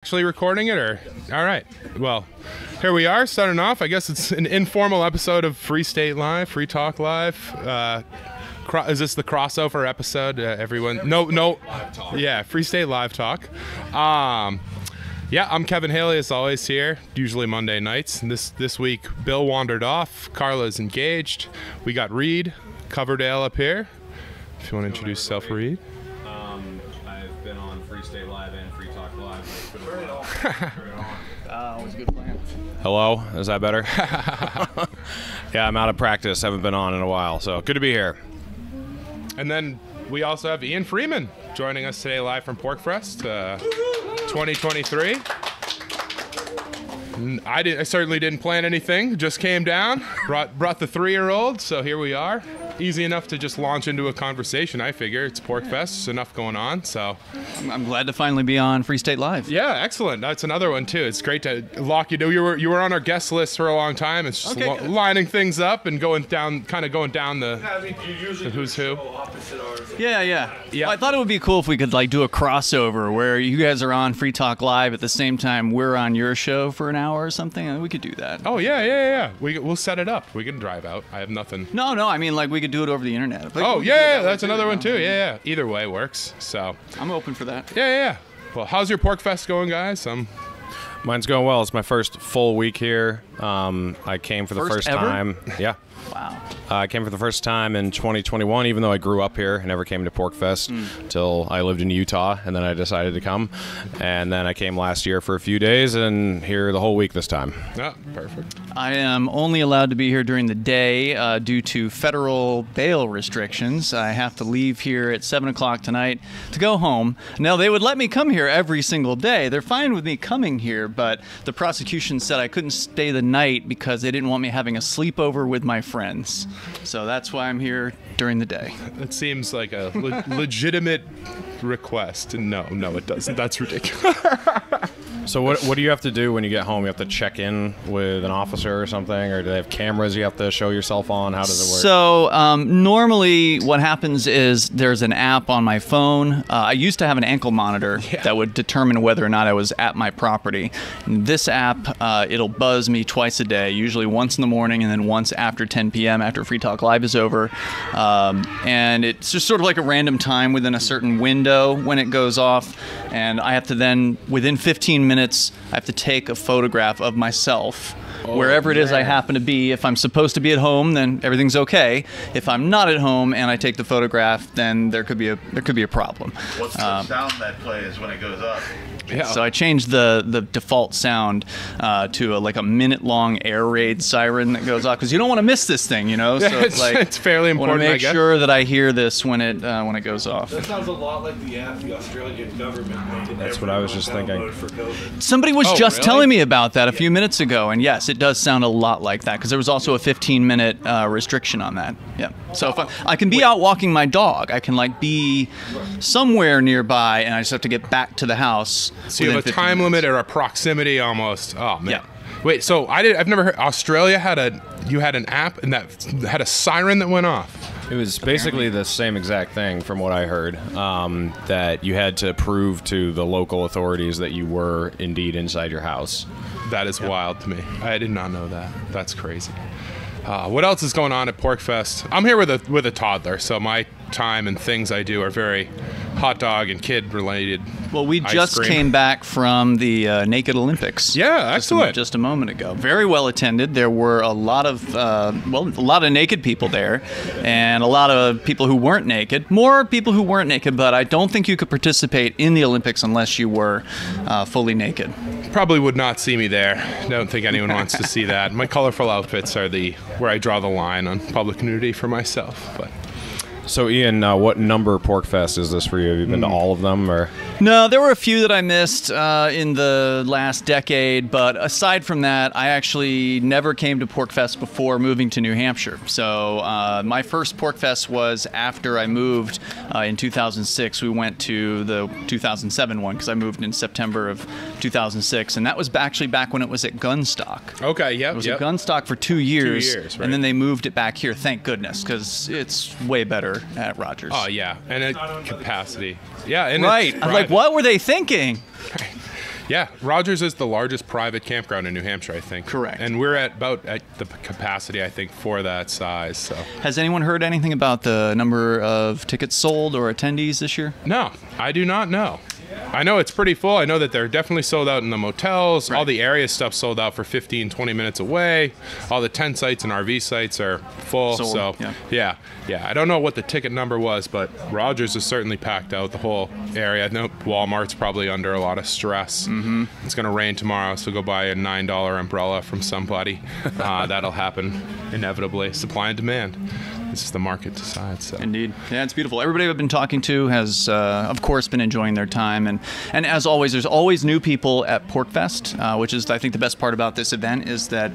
Actually recording it, or all right, well, here we are starting off. I guess it's an informal episode of Free State Live, Free Talk Live. Is this the crossover episode? Everyone, no, yeah, Free State Live Talk. Yeah, I'm Kevin Haley, as always, here, usually Monday nights. And this week, Bill wandered off, Carla's engaged, we got Reed Coverdale up here. If you want to introduce yourself, Reed. I've been on Free State Live and Free Talk Live. Always a good plan. Hello, is that better? Yeah, I'm out of practice. Haven't been on in a while, so good to be here. And then we also have Ian Freeman joining us today live from Porcfest 2023. I certainly didn't plan anything. Just came down, brought the 3-year-old, so here we are. Easy enough to just launch into a conversation, I figure. It's Porcfest, there's enough going on, so. I'm glad to finally be on Free State Live. Yeah, excellent. That's another one, too. It's great to lock you. You were on our guest list for a long time. It's just lining things up and going down the who's who. Yeah. Well, I thought it would be cool if we could do a crossover where you guys are on Free Talk Live at the same time we're on your show for an hour or something. We could do that. Oh, yeah. We'll set it up. We can drive out. I have nothing. No, I mean, we could do it over the internet. That's another one, too. Yeah. Either way works, so. I'm open for that. Yeah. Well, how's your Porcfest going, guys? Mine's going well. It's my first full week here. I came for the first time. Yeah. Wow. I came for the first time in 2021, even though I grew up here. I never came to Porcfest until I lived in Utah, and then I decided to come. And then I came last year for a few days, and here the whole week this time. Yeah, perfect. I am only allowed to be here during the day due to federal bail restrictions. I have to leave here at 7 o'clock tonight to go home. Now, they would let me come here every single day. They're fine with me coming here, but the prosecution said I couldn't stay the night because they didn't want me having a sleepover with my friends. So that's why I'm here during the day. That seems like a legitimate request. No, it doesn't. That's ridiculous. So what do you have to do when you get home? You have to check in with an officer or something? Or do they have cameras you have to show yourself on? How does it work? So normally what happens is there's an app on my phone. I used to have an ankle monitor that would determine whether or not I was at my property. This app, it'll buzz me twice a day, usually once in the morning and then once after 10 p.m. after Free Talk Live is over. And it's just sort of like a random time within a certain window when it goes off. And I have to then, within 15 minutes, I have to take a photograph of myself wherever it is I happen to be. If I'm supposed to be at home, then everything's okay. If I'm not at home and I take the photograph, then there could be a problem. What's the sound that plays when it goes up? Yeah. So I changed the default sound to a minute-long air raid siren that goes off because you don't want to miss this thing, So it's fairly important. I want to make sure that I hear this when it goes off. That sounds a lot like the app the Australian government made. That's what I was just thinking. Somebody was just telling me about that a few minutes ago, and yes, it does sound a lot like that because there was also a 15-minute restriction on that. Yeah. So if I can be out walking my dog, I can be somewhere nearby, and I just have to get back to the house. So you have a time limit or a proximity almost. Oh man. Yeah. Wait, so I've never heard Australia had an app and that had a siren that went off. It was basically the same exact thing from what I heard, that you had to prove to the local authorities that you were indeed inside your house. That is wild to me. I did not know that. That's crazy. What else is going on at Porcfest? I'm here with a toddler, so my time and things I do are very hot dog and kid related. Well, we just came back from the Naked Olympics. Yeah, excellent. Just a moment ago. Very well attended. There were a lot of naked people there, and a lot of people who weren't naked. More people who weren't naked, but I don't think you could participate in the Olympics unless you were fully naked. Probably would not see me there. Don't think anyone wants to see that. My colorful outfits are where I draw the line on public nudity for myself, but. So, Ian, what number Porcfest is this for you? Have you been to all of them, or? No, there were a few that I missed in the last decade, but aside from that, I actually never came to Porcfest before moving to New Hampshire. So my first Porcfest was after I moved in 2006. We went to the 2007 one because I moved in September of 2006, and that was actually back when it was at Gunstock. Okay, yeah. It was at Gunstock for 2 years, 2 years, right. And then they moved it back here, thank goodness, because it's way better at Rogers. Oh, yeah, and at capacity. Yeah, and right. I'm like, what were they thinking? Yeah, Rogers is the largest private campground in New Hampshire, I think. Correct. And we're at the capacity, I think, for that size. So. Has anyone heard anything about the number of tickets sold or attendees this year? No, I do not know. I know it's pretty full. I know that they're definitely sold out in the motels. Right. All the area stuff sold out for 15, 20 minutes away. All the tent sites and RV sites are full. Sold, so, yeah. I don't know what the ticket number was, but Rogers is certainly packed out, the whole area. I know Walmart's probably under a lot of stress. Mm-hmm. It's going to rain tomorrow, so go buy a $9 umbrella from somebody. That'll happen inevitably. Supply and demand. This is the market decides. So. Indeed. Yeah, it's beautiful. Everybody I've been talking to has, of course, been enjoying their time. And as always, there's always new people at Porcfest, which is, I think, the best part about this event is that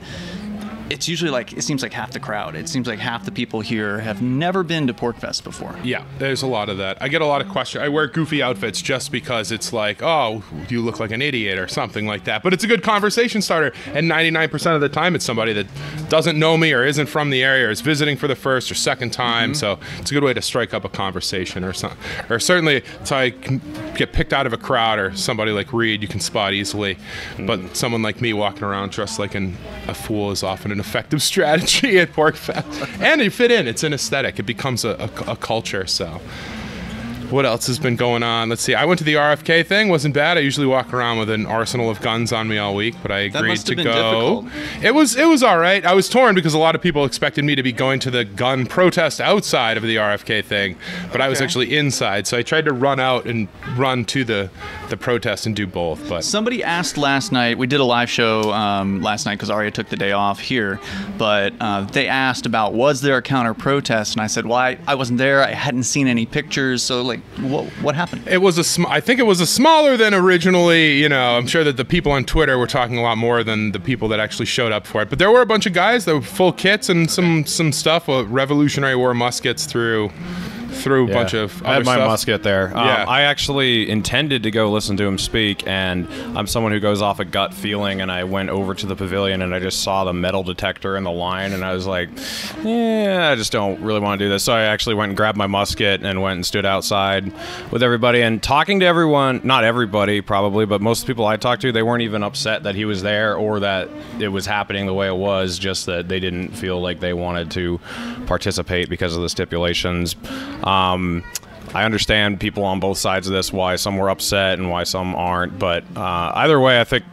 it's usually it seems like half the crowd. It seems like half the people here have never been to Porcfest before. Yeah, there's a lot of that. I get a lot of questions. I wear goofy outfits just because it's like, oh, you look like an idiot or something like that. But it's a good conversation starter. And 99% of the time, it's somebody that doesn't know me or isn't from the area or is visiting for the first or second time. Mm-hmm. So it's a good way to strike up a conversation or something. Or certainly, so I can get picked out of a crowd or somebody like Reed you can spot easily. Mm-hmm. But someone like me walking around dressed like a fool is often an effective strategy at Porcfest. And you fit in. It's an aesthetic. It becomes a culture. So what else has been going on? Let's see. I went to the RFK thing. Wasn't bad. I usually walk around with an arsenal of guns on me all week, but I agreed to go. Difficult. It was all right. I was torn because a lot of people expected me to be going to the gun protest outside of the RFK thing, but I was actually inside. So I tried to run out and run to the protest and do both. But somebody asked last night. We did a live show last night because Arya took the day off here, but they asked about was there a counter protest, and I said, well, I wasn't there. I hadn't seen any pictures. So what happened? It was I think it was a smaller than originally. I'm sure that the people on Twitter were talking a lot more than the people that actually showed up for it. But there were a bunch of guys that were full kits and some stuff. Revolutionary War muskets through a bunch of other I had my stuff. musket there. I actually intended to go listen to him speak, and I'm someone who goes off a gut feeling, and I went over to the pavilion and I just saw the metal detector in the line, and I was like, I just don't really want to do this. So I actually went and grabbed my musket and went and stood outside with everybody and talking to everyone. Not everybody probably, but most of the people I talked to, they weren't even upset that he was there or that it was happening the way it was, just that they didn't feel like they wanted to participate because of the stipulations. I understand people on both sides of this, why some were upset and why some aren't, but either way, I think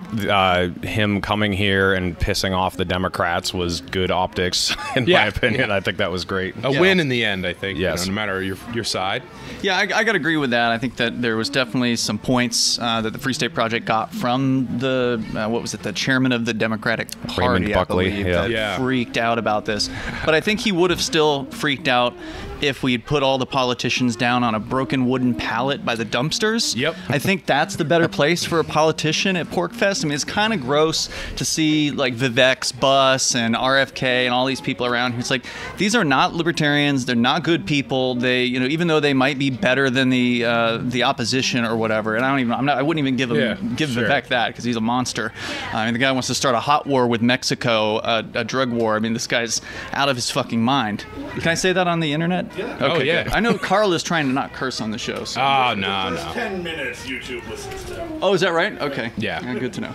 him coming here and pissing off the Democrats was good optics, in my opinion. I think that was great. A win in the end, I think, yes. No matter your side. Yeah, I got to agree with that. I think that there was definitely some points that the Free State Project got from the chairman of the Democratic Party, Freeman Buckley, I believe, that freaked out about this. But I think he would have still freaked out if we had put all the politicians down on a broken wooden pallet by the dumpsters. Yep. I think that's the better place for a politician at Porcfest. I mean, it's kind of gross to see like Vivek's bus and RFK and all these people around here. It's like, these are not libertarians. They're not good people. They, even though they might be better than the opposition or whatever. And I wouldn't even give Vivek that because he's a monster. I mean, the guy wants to start a hot war with Mexico, a drug war. I mean, this guy's out of his fucking mind. Can I say that on the internet? Yeah. Okay, good. I know Carl is trying to not curse on the show. So. Oh, no. 10 minutes YouTube listens to. Oh, is that right? Okay. Yeah. Good to know.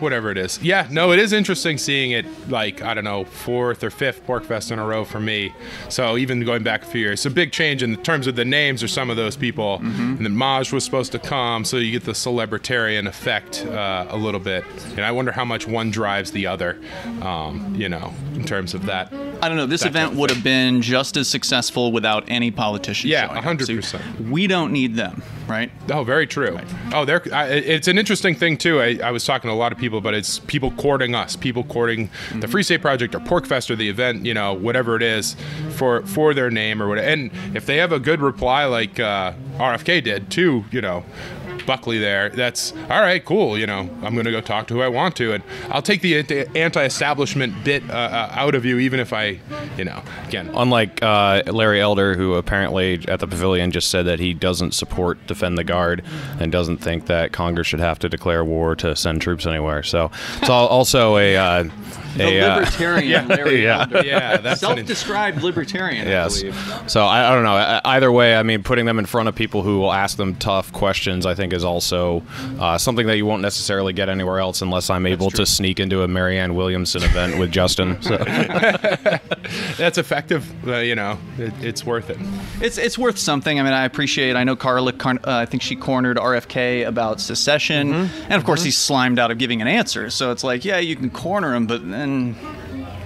Whatever it is. Yeah, no, it is interesting seeing it, like, I don't know, 4th or 5th Porcfest in a row for me. So even going back a few years, it's a big change in terms of the names of some of those people. Mm-hmm. And then Maj was supposed to come, so you get the celebritarian effect a little bit. And I wonder how much one drives the other, in terms of that. I don't know. This event would have been just as successful without any politicians. Yeah, showing 100%. So we don't need them, right? Oh, very true. Right. Oh, it's an interesting thing, too. I was talking to a lot of people, but it's people courting us, people courting the Free State Project or Porcfest or the event, whatever it is, for their name or whatever. And if they have a good reply like RFK did, too, Buckley there, that's all right, cool. I'm going to go talk to who I want to, and I'll take the anti-establishment bit out of you, even if I, again. Unlike Larry Elder, who apparently at the pavilion just said that he doesn't support Defend the Guard and doesn't think that Congress should have to declare war to send troops anywhere. So it's also a libertarian Larry Elder. Yeah, that's self-described libertarian. Yes. I believe. So I don't know. Either way, I mean, putting them in front of people who will ask them tough questions, I think, think is also something that you won't necessarily get anywhere else unless I'm able to sneak into a Marianne Williamson event with Justin. So. That's effective. It's worth it. It's worth something. I mean, I know Carla, I think she cornered RFK about secession. And of course, he's slimed out of giving an answer. So it's like, yeah, you can corner him, but then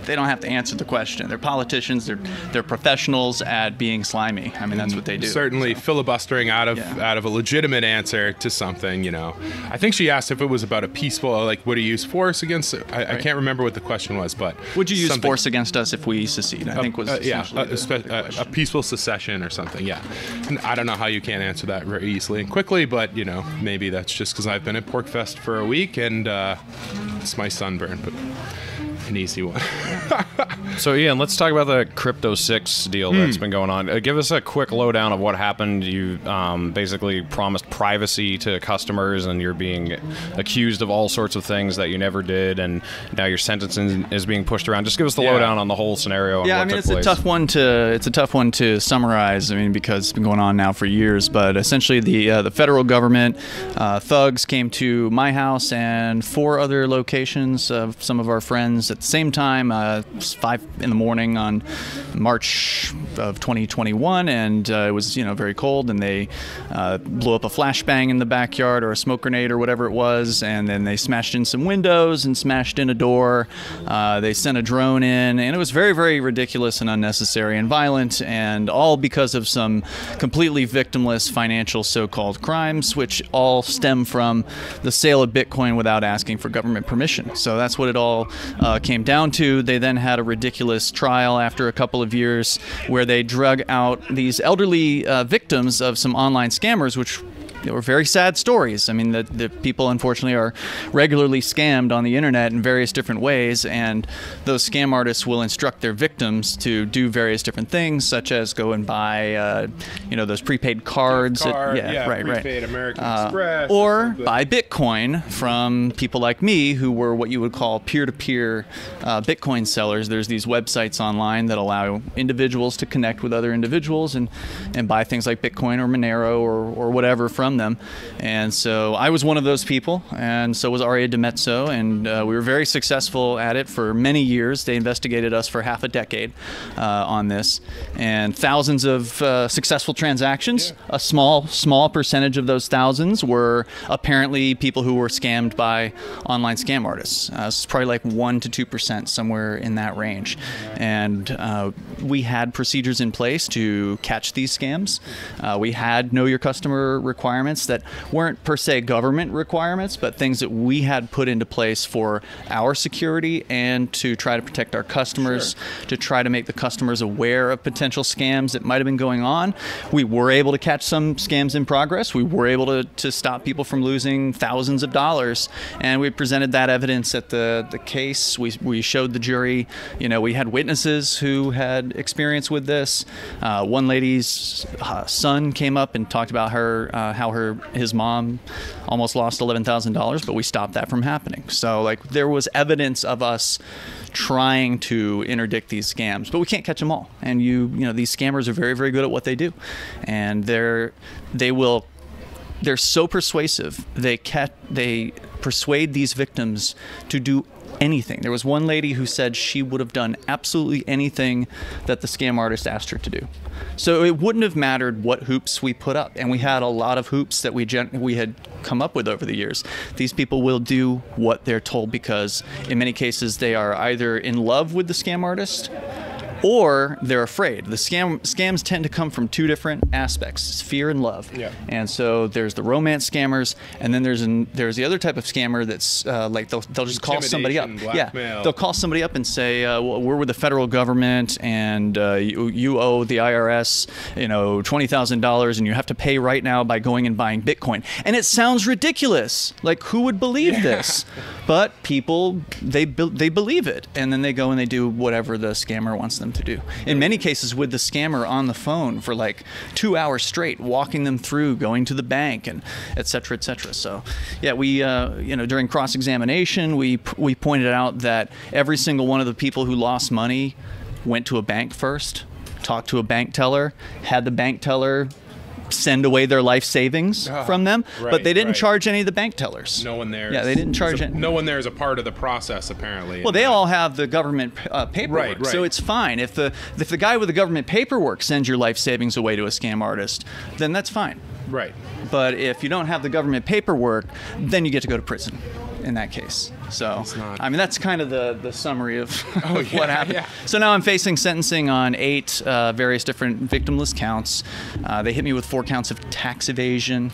they don't have to answer the question. They're politicians. They're professionals at being slimy. I mean, that's what they do. Certainly filibustering out of a legitimate answer to something, I think she asked if it was about a peaceful, like, would he use force against it? I can't remember what the question was, but... Would you use force against us if we secede? I think was a peaceful secession or something, yeah. And I don't know how you can't answer that very easily and quickly, but, maybe that's just because I've been at Porcfest for a week and it's my sunburn, but... an easy one. So Ian, let's talk about the Crypto 6 deal that's been going on. Give us a quick lowdown of what happened. You basically promised privacy to customers, and you're being accused of all sorts of things that you never did, and now your sentencing is being pushed around. Just give us the lowdown on the whole scenario. And what it's took place. It's a tough one to summarize. I mean, because it's been going on now for years. But essentially, the federal government thugs came to my house and 4 other locations of some of our friends at the same time. It was 5 in the morning on March of 2021, and it was very cold, and they blew up a flashbang in the backyard or a smoke grenade or whatever it was, and then they smashed in some windows and smashed in a door. They sent a drone in, and it was very, very ridiculous and unnecessary and violent, and all because of some completely victimless financial so-called crimes, which all stem from the sale of Bitcoin without asking for government permission. So that's what it all came down to. They then had a ridiculous trial after a couple of years where they drug out these elderly victims of some online scammers, which they were very sad stories. I mean, the people, unfortunately, are regularly scammed on the internet in various different ways, and those scam artists will instruct their victims to do various different things, such as go and buy, those prepaid cards. Prepaid American Express. Or buy Bitcoin from people like me, who were what you would call peer-to-peer Bitcoin sellers. There's these websites online that allow individuals to connect with other individuals and buy things like Bitcoin or Monero or whatever from them. And so I was one of those people, and so was Aria DeMezzo, and we were very successful at it for many years. They investigated us for half a decade on this, and thousands of successful transactions. A small percentage of those thousands were apparently people who were scammed by online scam artists. It's probably like 1% to 2%, somewhere in that range. And we had procedures in place to catch these scams. We had know your customer requirements that weren't per se government requirements, but things that we had put into place for our security and to try to protect our customers, to try to make the customers aware of potential scams that might have been going on. We were able to catch some scams in progress. We were able to stop people from losing thousands of dollars, and we presented that evidence at the case. We showed the jury, we had witnesses who had experience with this. One lady's son came up and talked about how his mom almost lost $11,000, but we stopped that from happening. So there was evidence of us trying to interdict these scams, but we can't catch them all. And these scammers are very, very good at what they do, and they're so persuasive. They persuade these victims to do anything. There was one lady who said she would have done absolutely anything that the scam artist asked her to do. So it wouldn't have mattered what hoops we put up, and we had a lot of hoops that we had come up with over the years. These people will do what they're told because in many cases they are either in love with the scam artist or they're afraid. The scams tend to come from 2 different aspects: fear and love. Yeah. And so there's the romance scammers, and then there's the other type of scammer that's they'll just call somebody up. Blackmail. They'll call somebody up and say, well, we're with the federal government, and you owe the IRS, $20,000, and you have to pay right now by going and buying Bitcoin. And it sounds ridiculous. Like, who would believe this? But people, they believe it, and then they go and they do whatever the scammer wants them to do. In many cases, with the scammer on the phone for 2 hours straight, walking them through going to the bank and et cetera, et cetera. So, yeah, we during cross-examination, we pointed out that every single one of the people who lost money went to a bank first, talked to a bank teller, had the bank teller send away their life savings from them, but they didn't charge any of the bank tellers. No one there. Yeah, they didn't charge it. No one there is a part of the process, apparently. Well, they all have the government paperwork, Right. so it's fine. If the guy with the government paperwork sends your life savings away to a scam artist, then that's fine. Right. But if you don't have the government paperwork, then you get to go to prison in that case. So, I mean, that's kind of the summary of what happened. Yeah. So now I'm facing sentencing on 8 various different victimless counts. They hit me with 4 counts of tax evasion.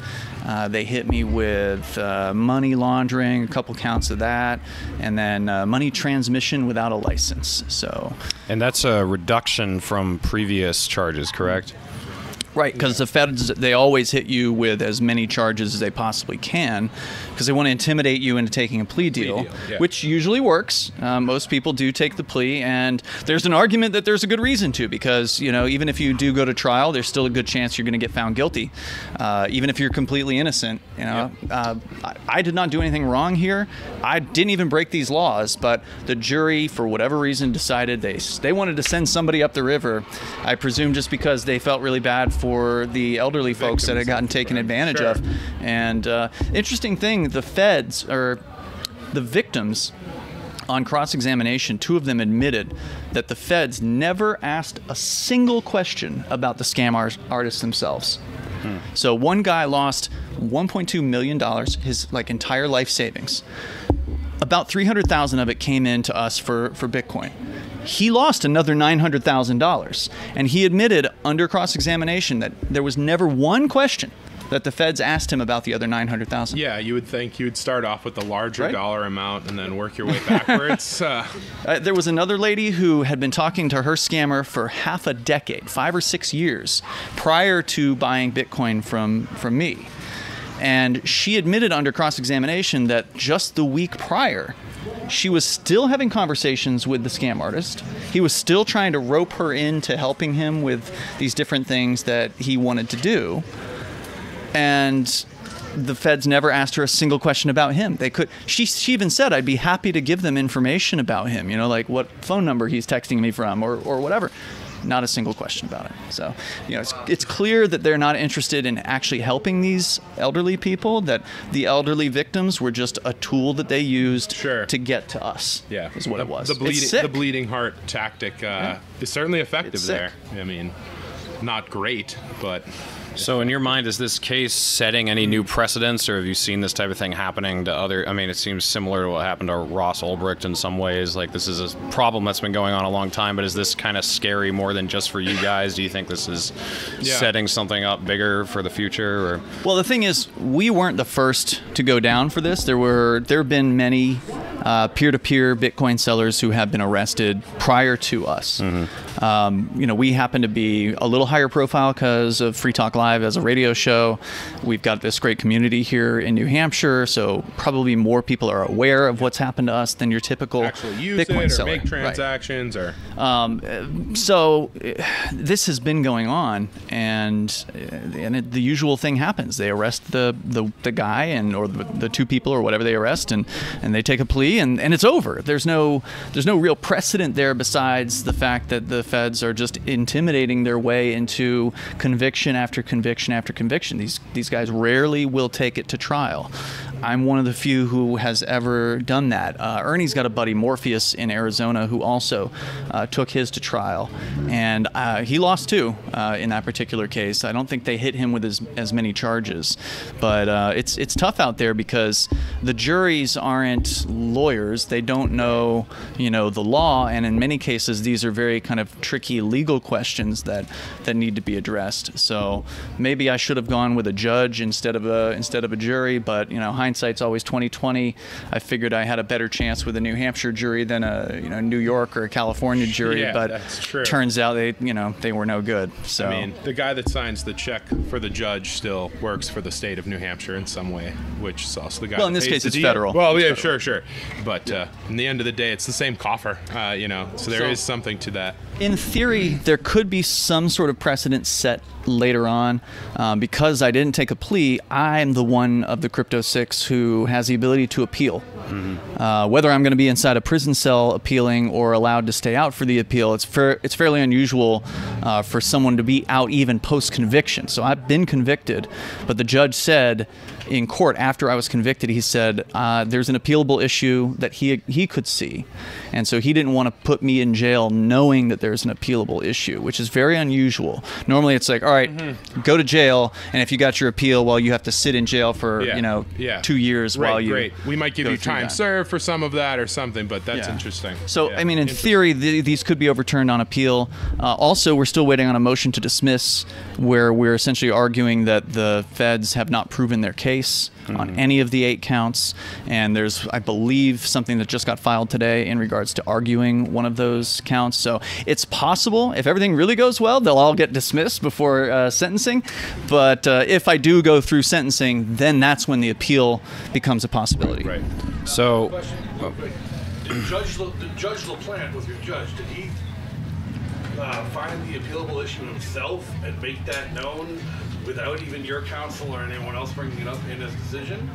They hit me with money laundering, a couple counts of that, and then money transmission without a license. So, And that's a reduction from previous charges, correct? right, because the feds, they always hit you with as many charges as they possibly can because they want to intimidate you into taking a plea deal, which usually works. Most people do take the plea, and there's an argument that there's a good reason to because, you know, even if you do go to trial, there's still a good chance you're going to get found guilty, even if you're completely innocent. You know, I did not do anything wrong here. I didn't even break these laws, but the jury, for whatever reason, decided they wanted to send somebody up the river, I presume just because they felt really bad for the elderly folks that had gotten taken advantage of. And interesting thing, the feds, or the victims, on cross-examination, 2 of them admitted that the feds never asked a single question about the scam artists themselves. So one guy lost $1.2 million, his entire life savings. About $300,000 of it came in to us for Bitcoin. He lost another $900,000, and he admitted under cross-examination that there was never one question that the feds asked him about the other $900,000. Yeah, you would think you would start off with the larger dollar amount and then work your way backwards. There was another lady who had been talking to her scammer for half a decade, 5 or 6 years, prior to buying Bitcoin from me. And she admitted under cross-examination that just the week prior, she was still having conversations with the scam artist. He was still trying to rope her into helping him with these different things that he wanted to do. And the feds never asked her a single question about him. She even said, I'd be happy to give them information about him, you know, like what phone number he's texting me from or whatever. Not a single question about it. So, you know, it's clear that they're not interested in actually helping these elderly people, that the elderly victims were just a tool that they used to get to us. Yeah. Is what it was. The bleeding heart tactic is certainly effective there. I mean, not great, but... So in your mind, is this case setting any new precedents, or have you seen this type of thing happening to other? I mean, it seems similar to what happened to Ross Ulbricht in some ways. Like, this is a problem that's been going on a long time, but is this kind of scary more than just for you guys? Do you think this is setting something up bigger for the future? Or? Well, the thing is, we weren't the first to go down for this. There have been many peer-to-peer Bitcoin sellers who have been arrested prior to us. You know, we happen to be a little higher profile because of Free Talk Live as a radio show. We've got this great community here in New Hampshire, so probably more people are aware of what's happened to us than your typical Bitcoin seller. Make transactions, or so this has been going on, and the usual thing happens. They arrest the guy or the 2 people or whatever they arrest, and they take a plea, and it's over. There's no real precedent there besides the fact that the feds are just intimidating their way into conviction after conviction after conviction. These guys rarely will take it to trial. I'm one of the few who has ever done that. Ernie's got a buddy, Morpheus, in Arizona, who also took his to trial, and he lost too in that particular case. I don't think they hit him with as many charges, but it's tough out there because the juries aren't lawyers. They don't know, you know, the law, and in many cases these are very kind of tricky legal questions that need to be addressed. So maybe I should have gone with a judge instead of a jury, but you know, hindsight's always 20/20. I figured I had a better chance with a New Hampshire jury than a New York or a California jury, but that's true. Turns out they were no good. So I mean, the guy that signs the check for the judge still works for the state of New Hampshire in some way, which is also the guy. Well, in this case, it's federal. Well, yeah, sure. But in the end of the day, it's the same coffer, you know. So there is something to that. In theory, there could be some sort of precedent set later on. Because I didn't take a plea, I'm the one of the Crypto 6 who has the ability to appeal. Whether I'm going to be inside a prison cell appealing or allowed to stay out for the appeal, it's fairly unusual for someone to be out even post-conviction. So I've been convicted, but the judge said in court after I was convicted, he said there's an appealable issue that he could see, and so he didn't want to put me in jail knowing that there's an appealable issue, which is very unusual. Normally it's like, all right, go to jail, and if you got your appeal, well, you have to sit in jail for 2 years while you Great. We might give you time served for some of that or something, but that's interesting. So, I mean, in theory, these could be overturned on appeal. Also, we're still waiting on a motion to dismiss where we're essentially arguing that the feds have not proven their case on any of the 8 counts. And there's, I believe, something that just got filed today in regards to arguing one of those counts. So it's possible, if everything really goes well, they'll all get dismissed before sentencing. But if I do go through sentencing, then that's when the appeal becomes a possibility. Right. So, Did Judge LaPlante, was your judge, did he find the appealable issue himself and make that known without even your counsel or anyone else bringing it up in his decision?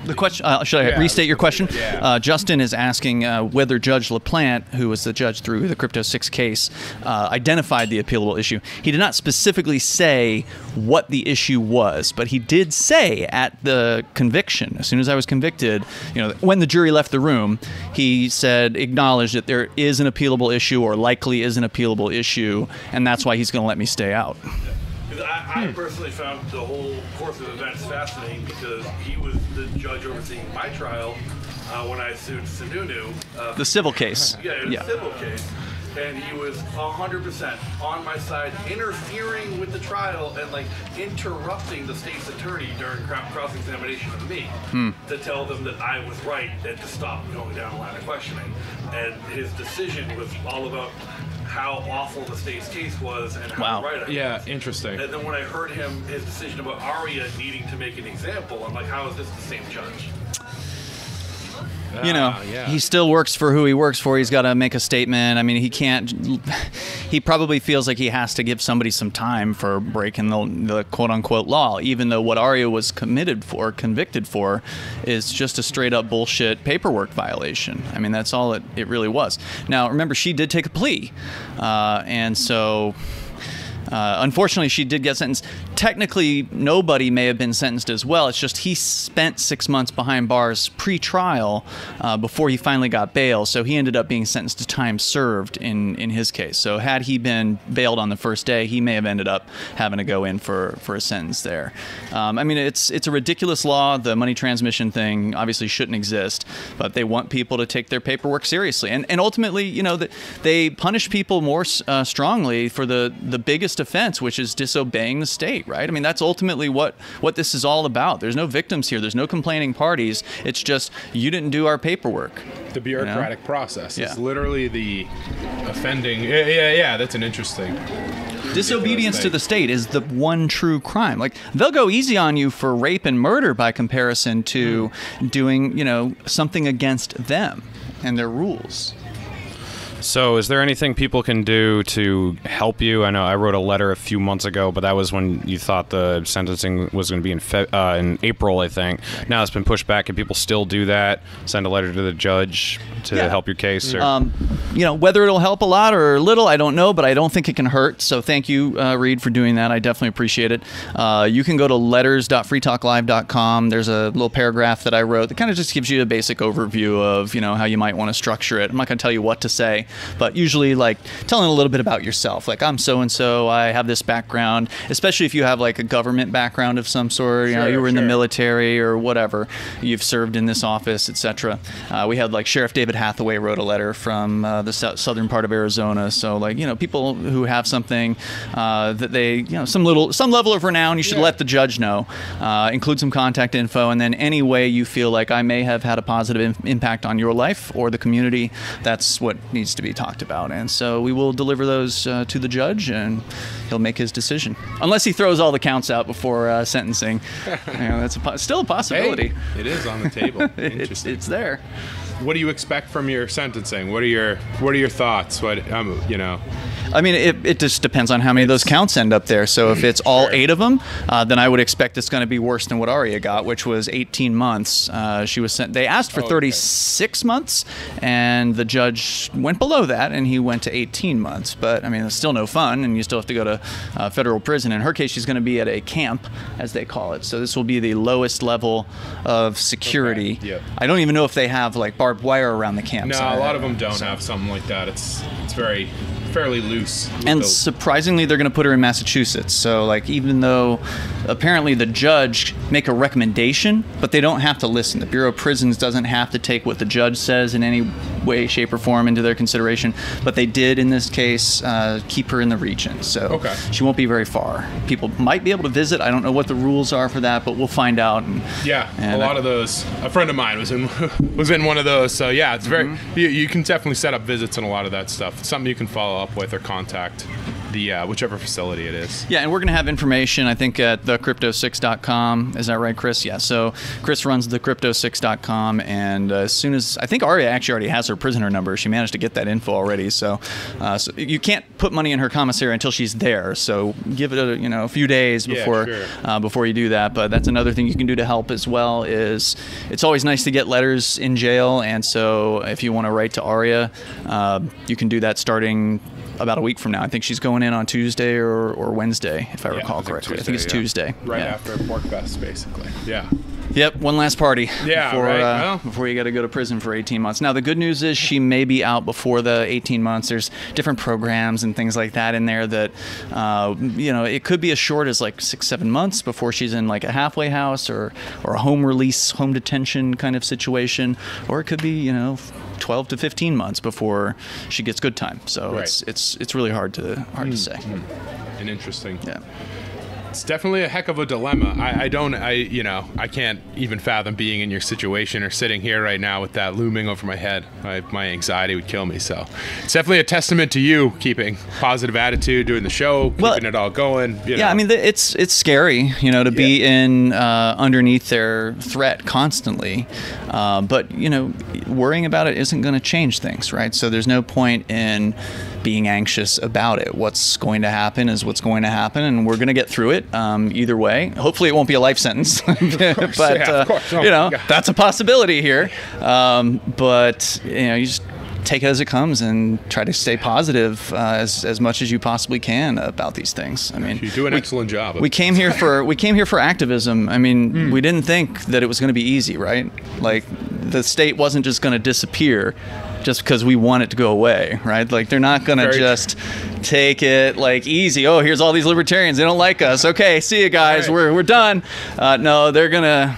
The question, should I restate your question? Yeah. Justin is asking whether Judge LaPlante, who was the judge through the Crypto 6 case, identified the appealable issue. He did not specifically say what the issue was, but he did say at the conviction, as soon as I was convicted, when the jury left the room, he said, acknowledged that there is an appealable issue or likely is an appealable issue, and that's why he's going to let me stay out. I personally found the whole course of events fascinating because he was the judge overseeing my trial when I sued Sununu. The civil case. Yeah, the civil case. And he was 100% on my side, interfering with the trial and interrupting the state's attorney during cross-examination of me to tell them that I was right and to stop going down the line of questioning. And his decision was all about how awful the state's case was and how right I was. Yeah, interesting. And then when I heard his decision about Aria needing to make an example, I'm like, how is this the same judge? He still works for who he works for. He's got to make a statement. I mean, he can't. He probably feels like he has to give somebody some time for breaking the quote-unquote law, even though what Aria was convicted for is just a straight-up bullshit paperwork violation. I mean, that's all it really was. Now, remember, she did take a plea, and so. Unfortunately, she did get sentenced. Technically, nobody may have been sentenced as well. It's just he spent 6 months behind bars pre-trial before he finally got bail. So he ended up being sentenced to time served in his case. So had he been bailed on the first day, he may have ended up having to go in for a sentence there. I mean, it's a ridiculous law. The money transmission thing obviously shouldn't exist, but they want people to take their paperwork seriously. And ultimately, they punish people more strongly for the biggest offense, which is disobeying the state, right? I mean, that's ultimately what this is all about. There's no victims here. There's no complaining parties. It's just, you didn't do our paperwork. The bureaucratic process is literally the offending. Yeah, that's an interesting. Disobedience to the state is the one true crime. They'll go easy on you for rape and murder by comparison to doing, something against them and their rules. So is there anything people can do to help you? I know I wrote a letter a few months ago, but that was when you thought the sentencing was going to be in April, I think. Now it's been pushed back. Can people still do that? Send a letter to the judge to help your case? Or? Whether it'll help a lot or little, I don't know, but I don't think it can hurt. So thank you, Reed, for doing that. I definitely appreciate it. You can go to letters.freetalklive.com. There's a little paragraph that I wrote that kind of just gives you a basic overview of, how you might want to structure it. I'm not going to tell you what to say, but usually telling a little bit about yourself. I'm so-and-so, I have this background, especially if you have a government background of some sort, you were in the military or whatever, you've served in this office, etc. We had Sheriff David Hathaway wrote a letter from the southern part of Arizona. So people who have something that they, some level of renown, you should let the judge know. Include some contact info, and then any way you feel like I may have had a positive impact on your life or the community, that's what needs to be talked about. And so we will deliver those to the judge, and he'll make his decision. Unless he throws all the counts out before sentencing, that's still a possibility. Hey, it is on the table. Interesting. It's there. What do you expect from your sentencing? What are your thoughts? I mean, it just depends on how many of those counts end up there. So if it's all 8 of them, then I would expect it's going to be worse than what Aria got, which was 18 months. She was sent. They asked for 36 months, and the judge went below that, and he went to 18 months. But I mean, it's still no fun, and you still have to go to federal prison. In her case, she's going to be at a camp, as they call it. So this will be the lowest level of security. Okay. Yep. I don't even know if they have like barbed wire around the camp. No, a lot of them don't have something like that. It's fairly loose. And surprisingly, they're going to put her in Massachusetts. So, like, even though apparently the judge make a recommendation, but they don't have to listen. The Bureau of Prisons doesn't have to take what the judge says in any way, shape, or form into their consideration. But they did, in this case, keep her in the region. So she won't be very far. People might be able to visit. I don't know what the rules are for that, but we'll find out. And a lot of those. A friend of mine was in one of those. So yeah, it's very. You can definitely set up visits and a lot of that stuff. It's something you can follow up with or contact the whichever facility it is. Yeah, and we're going to have information, I think, at thecrypto6.com. Is that right, Chris? Yeah, so Chris runs thecrypto6.com, and as soon as, I think Aria actually already has her prisoner number. She managed to get that info already, so you can't put money in her commissary until she's there, so give it a few days before you do that. But that's another thing you can do to help as well. Is it's always nice to get letters in jail, and so if you want to write to Aria, you can do that starting about a week from now. I think she's going in on Tuesday or Wednesday, if I recall correctly. Tuesday, I think it's Tuesday. Right after Porcfest, basically. Yeah. Yep, one last party. Yeah, before you got to go to prison for 18 months. Now, the good news is she may be out before the 18 months. There's different programs and things like that in there that, it could be as short as like 6-7 months before she's in like a halfway house or a home release, home detention kind of situation, or it could be 12 to 15 months before she gets good time. So it's really hard to say. And interesting. Yeah. It's definitely a heck of a dilemma. I can't even fathom being in your situation or sitting here right now with that looming over my head. My anxiety would kill me. So it's definitely a testament to you keeping positive attitude, doing the show, keeping it all going. Yeah, I mean, it's scary, to be in underneath their threat constantly. But worrying about it isn't going to change things, right? So there's no point in being anxious about it. What's going to happen is what's going to happen, and we're going to get through it either way. Hopefully it won't be a life sentence, but that's a possibility here. But you just take it as it comes and try to stay positive as much as you possibly can about these things. I mean, you do an excellent job. We came here for activism. I mean, we didn't think that it was going to be easy, right? Like, the state wasn't just going to disappear just because we want it to go away, right? Like, they're not going to just take it like easy. Oh, here's all these libertarians. They don't like us. Okay, see you guys. Right. We're done. No, they're gonna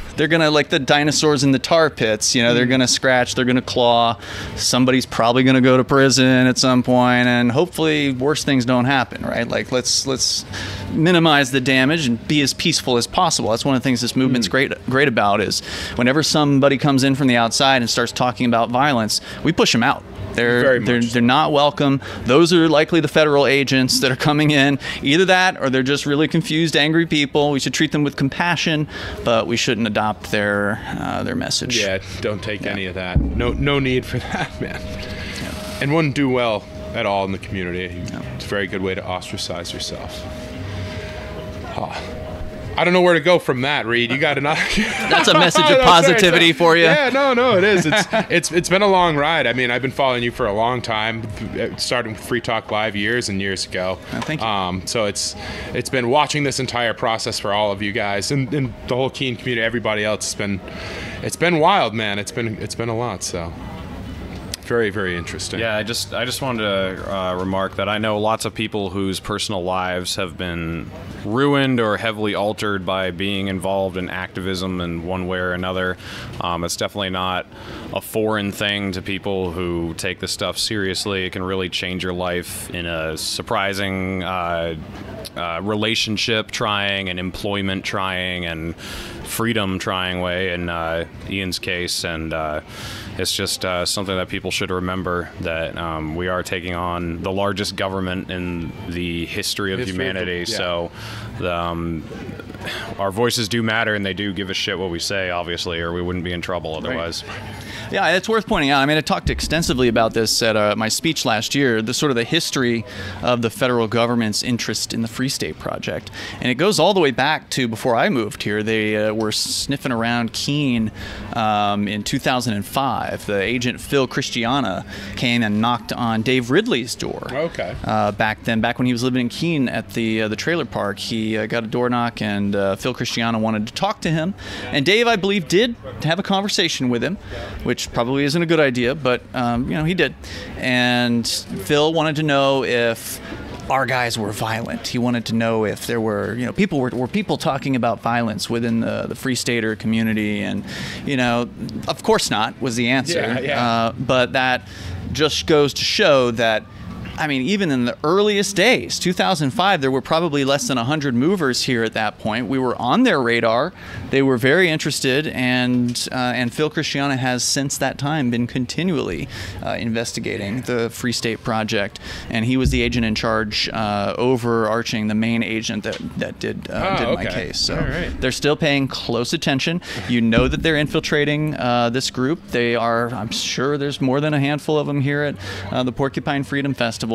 like the dinosaurs in the tar pits. They're gonna scratch. They're gonna claw. Somebody's probably gonna go to prison at some point, and hopefully worse things don't happen, right? Like, let's minimize the damage and be as peaceful as possible. That's one of the things this movement's great about, is whenever somebody comes in from the outside and starts talking about violence, we push them out. They're not welcome. Those are likely the federal agents that are coming in. Either that, or they're just really confused, angry people. We should treat them with compassion, but we shouldn't adopt their message. Yeah, don't take any of that. No need for that, man. Yeah. And wouldn't do well at all in the community. It's a very good way to ostracize yourself. I don't know where to go from that, Reed. You got another. That's a message of positivity for you. Yeah, no, it is. It's been a long ride. I mean, I've been following you for a long time, starting with Free Talk Live years and years ago. Oh, thank you. So it's been watching this entire process for all of you guys and the whole Keene community, everybody else. It's been wild, man. It's been a lot. So. Very, very interesting. Yeah, I just wanted to remark that I know lots of people whose personal lives have been ruined or heavily altered by being involved in activism in one way or another. It's definitely not a foreign thing to people who take this stuff seriously. It can really change your life in a surprising relationship trying and employment trying and freedom trying way in Ian's case, and it's just something that people should remember, that we are taking on the largest government in the history of humanity. So our voices do matter, and they do give a shit what we say, obviously, or we wouldn't be in trouble otherwise. Yeah, it's worth pointing out. I mean, I talked extensively about this at my speech last year, the sort of the history of the federal government's interest in the Free State Project. And it goes all the way back to before I moved here. They were sniffing around Keene in 2005. The agent Phil Christiana came and knocked on Dave Ridley's door. Okay. Back when he was living in Keene at the trailer park, he got a door knock, and Phil Christiana wanted to talk to him. And Dave, I believe, did have a conversation with him, which probably isn't a good idea, but he did. And Phil wanted to know if our guys were violent. He wanted to know if there were, people talking about violence within the Free Stater community, and of course not was the answer. Yeah. But that just goes to show that, I mean, even in the earliest days, 2005, there were probably less than 100 movers here at that point. We were on their radar. They were very interested, and Phil Christiana has since that time been continually investigating the Free State Project, and he was the agent in charge, overarching the main agent that did my case. So they're still paying close attention. You know that they're infiltrating this group. They are. I'm sure there's more than a handful of them here at the Porcupine Freedom Festival.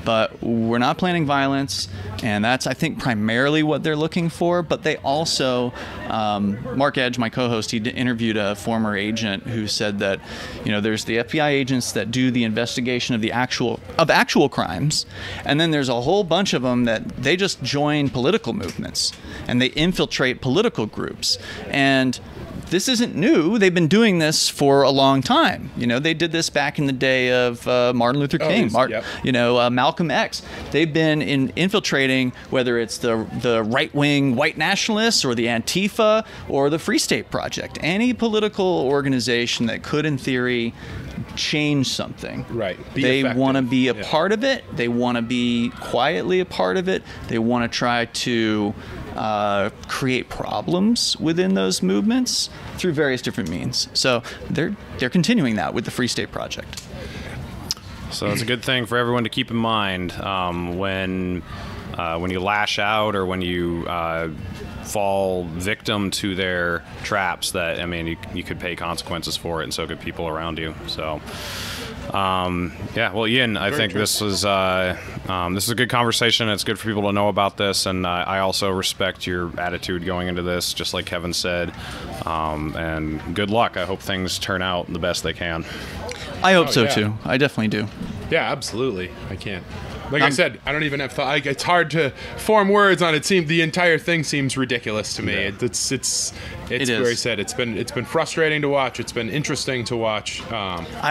But we're not planning violence, and that's, I think, primarily what they're looking for. But they also, Mark Edge, my co-host, he interviewed a former agent who said that, there's the FBI agents that do the investigation of the actual crimes, and then there's a whole bunch of them that they just join political movements and they infiltrate political groups. And this isn't new. They've been doing this for a long time. They did this back in the day of Martin Luther King, Malcolm X. They've been infiltrating, whether it's the right-wing white nationalists or the Antifa or the Free State Project, any political organization that could, in theory, change something. Right. They want to be a part of it. They want to be quietly a part of it. They want to try to create problems within those movements through various different means. So they're continuing that with the Free State Project. So it's a good thing for everyone to keep in mind when you lash out or when you fall victim to their traps. That you could pay consequences for it, and so could people around you. So. Well, Ian, I think this is a good conversation. It's good for people to know about this, and I also respect your attitude going into this, just like Kevin said. And good luck. I hope things turn out the best they can. I hope so too. I definitely do. Yeah, absolutely. I can't. Like I said, I don't even have thought. It's hard to form words on it. The entire thing seems ridiculous to me. Yeah. It's where I said it's been frustrating to watch. It's been interesting to watch. The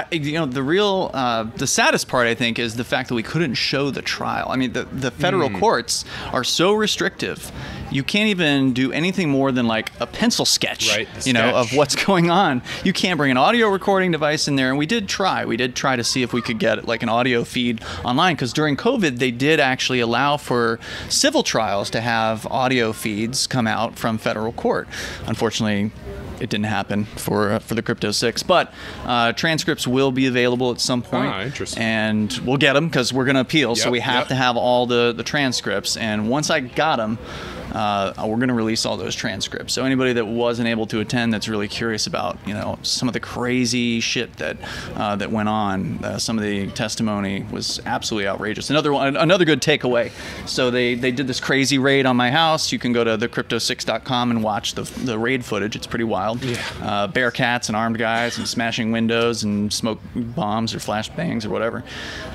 saddest part, I think, is the fact that we couldn't show the trial. I mean, the federal courts are so restrictive. You can't even do anything more than like a pencil sketch, of what's going on. You can't bring an audio recording device in there, and we did try. We did try to see if we could get like an audio feed online, because during COVID, they did actually allow for civil trials to have audio feeds come out from federal court. Unfortunately, it didn't happen for the Crypto 6, but transcripts will be available at some point. Interesting. And we'll get them because we're going to appeal, so we have to have all the transcripts. And once I got them, we're going to release all those transcripts. So anybody that wasn't able to attend, that's really curious about some of the crazy shit that went on, some of the testimony was absolutely outrageous. Another good takeaway. So they did this crazy raid on my house. You can go to thecrypto6.com and watch the raid footage. It's pretty wild. Yeah. Bearcats and armed guys and smashing windows and smoke bombs or flashbangs or whatever.